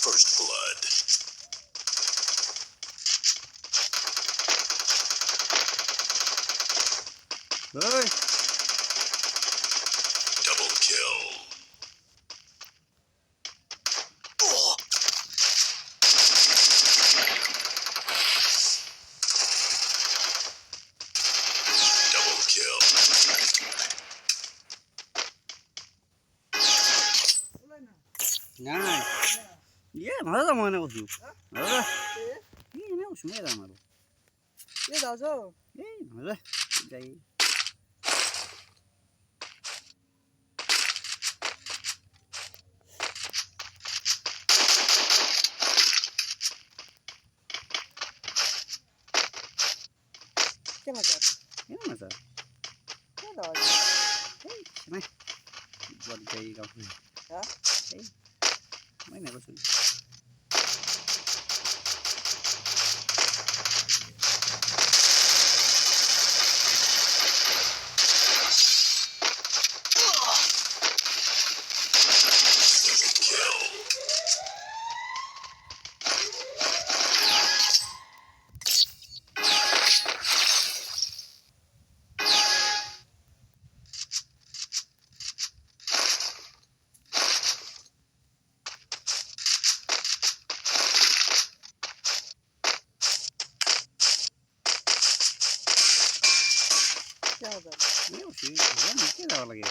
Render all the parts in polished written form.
First blood. Ơi, Double kill. Oh. Double kill. này. Yeah, mà rất là mày nào chịu. Rồi. Ih, não, sumera, mano. ये दाजो Mà rồi. Đây. क्या मजा Ini masa. क्या दाज Này. Buat cây cà phê. hả Đấy. Mấy này có sự. क्या मजा Ini sih, ya mungkin ada lagi.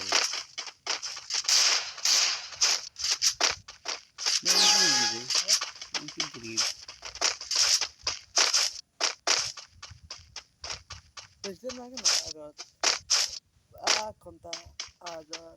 Mungkin gitu. Mungkin jadi. pues de nada que me haga conta a dar